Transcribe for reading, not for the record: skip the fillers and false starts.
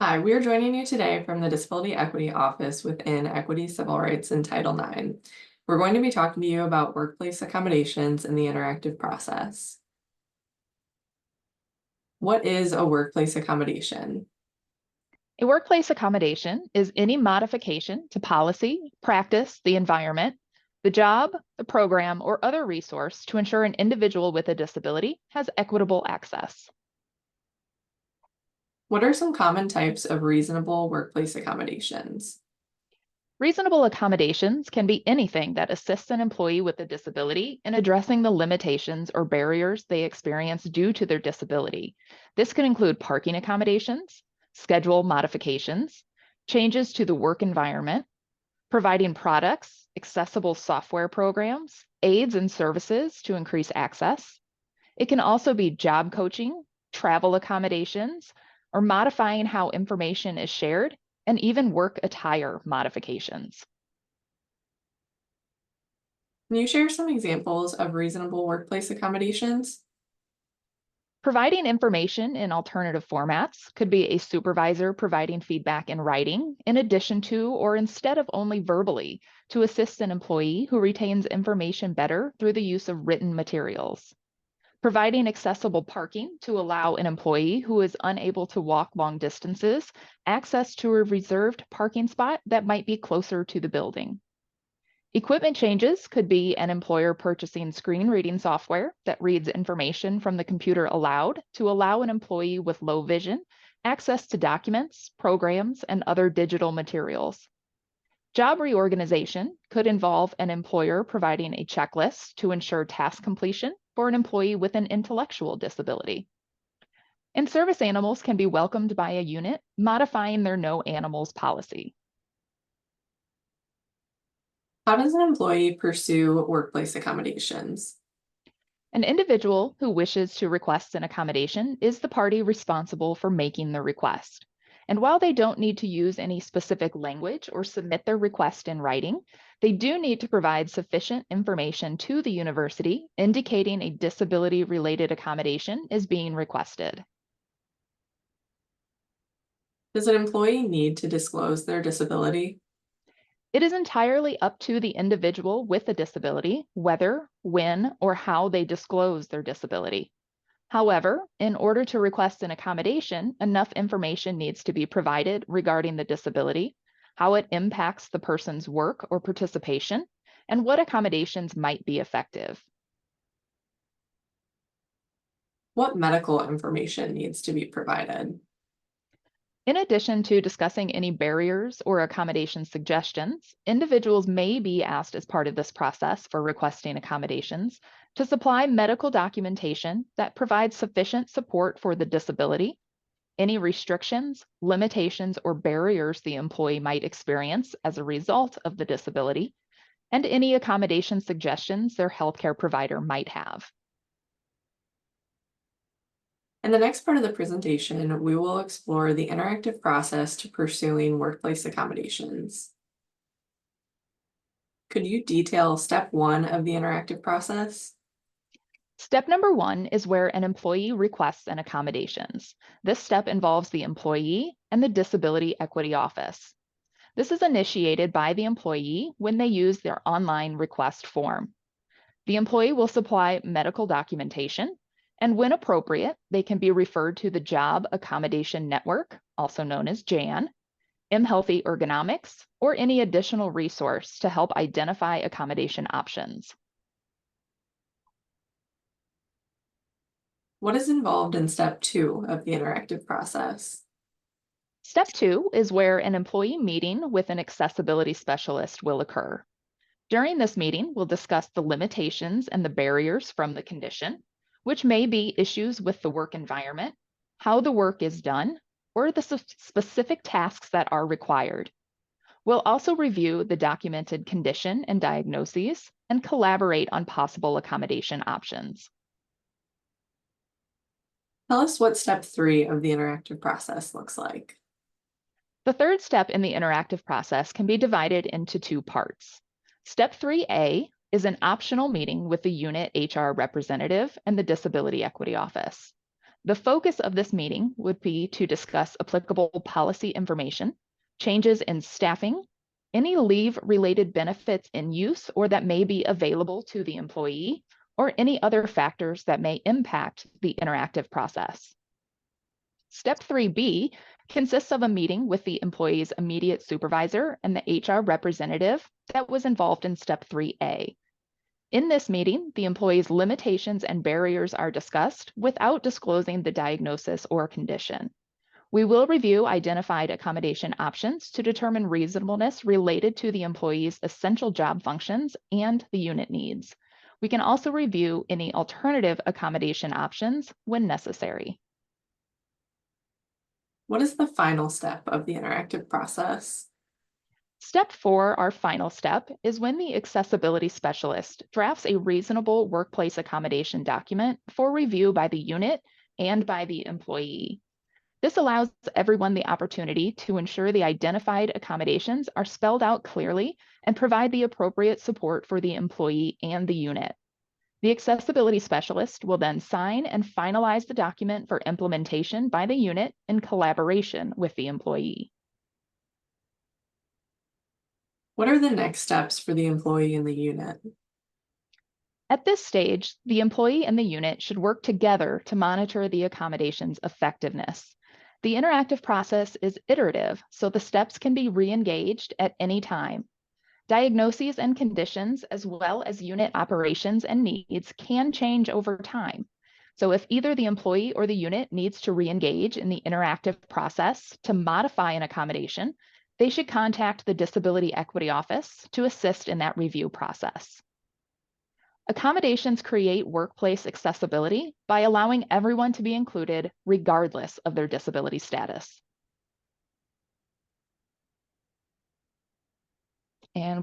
Hi, we are joining you today from the Disability Equity Office within Equity, Civil Rights, and Title IX. We're going to be talking to you about workplace accommodations and the interactive process. What is a workplace accommodation? A workplace accommodation is any modification to policy, practice, the environment, the job, the program, or other resource to ensure an individual with a disability has equitable access. What are some common types of reasonable workplace accommodations? Reasonable accommodations can be anything that assists an employee with a disability in addressing the limitations or barriers they experience due to their disability. This can include parking accommodations, schedule modifications, changes to the work environment, providing products, accessible software programs, aids and services to increase access. It can also be job coaching, travel accommodations, or modifying how information is shared, and even work attire modifications. Can you share some examples of reasonable workplace accommodations? Providing information in alternative formats could be a supervisor providing feedback in writing, in addition to or instead of only verbally, to assist an employee who retains information better through the use of written materials. Providing accessible parking to allow an employee who is unable to walk long distances access to a reserved parking spot that might be closer to the building. Equipment changes could be an employer purchasing screen reading software that reads information from the computer aloud to allow an employee with low vision access to documents, programs, and other digital materials. Job reorganization could involve an employer providing a checklist to ensure task completion for an employee with an intellectual disability. And service animals can be welcomed by a unit, modifying their no animals policy. How does an employee pursue workplace accommodations? An individual who wishes to request an accommodation is the party responsible for making the request. And while they don't need to use any specific language or submit their request in writing, they do need to provide sufficient information to the university indicating a disability-related accommodation is being requested. Does an employee need to disclose their disability? It is entirely up to the individual with a disability whether, when, or how they disclose their disability. However, in order to request an accommodation, enough information needs to be provided regarding the disability, how it impacts the person's work or participation, and what accommodations might be effective. What medical information needs to be provided? In addition to discussing any barriers or accommodation suggestions, individuals may be asked as part of this process for requesting accommodations to supply medical documentation that provides sufficient support for the disability, any restrictions, limitations, or barriers the employee might experience as a result of the disability, and any accommodation suggestions their healthcare provider might have. In the next part of the presentation, we will explore the interactive process to pursuing workplace accommodations. Could you detail step one of the interactive process? Step number 1 is where an employee requests an accommodations. This step involves the employee and the Disability Equity Office. This is initiated by the employee when they use their online request form. The employee will supply medical documentation, and when appropriate, they can be referred to the Job Accommodation Network, also known as JAN, mHealthy Ergonomics, or any additional resource to help identify accommodation options. What is involved in step two of the interactive process? Step 2 is where an employee meeting with an accessibility specialist will occur. During this meeting, we'll discuss the limitations and the barriers from the condition, which may be issues with the work environment, how the work is done, or the specific tasks that are required. We'll also review the documented condition and diagnoses and collaborate on possible accommodation options. Tell us what step three of the interactive process looks like. The third step in the interactive process can be divided into two parts. Step 3A is an optional meeting with the unit HR representative and the Disability Equity Office. The focus of this meeting would be to discuss applicable policy information, changes in staffing, any leave-related benefits in use or that may be available to the employee, or any other factors that may impact the interactive process. Step 3B consists of a meeting with the employee's immediate supervisor and the HR representative that was involved in Step 3A. In this meeting, the employee's limitations and barriers are discussed without disclosing the diagnosis or condition. We will review identified accommodation options to determine reasonableness related to the employee's essential job functions and the unit needs. We can also review any alternative accommodation options when necessary. What is the final step of the interactive process? Step 4, our final step, is when the accessibility specialist drafts a reasonable workplace accommodation document for review by the unit and by the employee. This allows everyone the opportunity to ensure the identified accommodations are spelled out clearly and provide the appropriate support for the employee and the unit. The accessibility specialist will then sign and finalize the document for implementation by the unit in collaboration with the employee. What are the next steps for the employee and the unit? At this stage, the employee and the unit should work together to monitor the accommodation's effectiveness. The interactive process is iterative, so the steps can be re-engaged at any time. Diagnoses and conditions, as well as unit operations and needs, can change over time. So if either the employee or the unit needs to re-engage in the interactive process to modify an accommodation, they should contact the Disability Equity Office to assist in that review process. Accommodations create workplace accessibility by allowing everyone to be included regardless of their disability status. And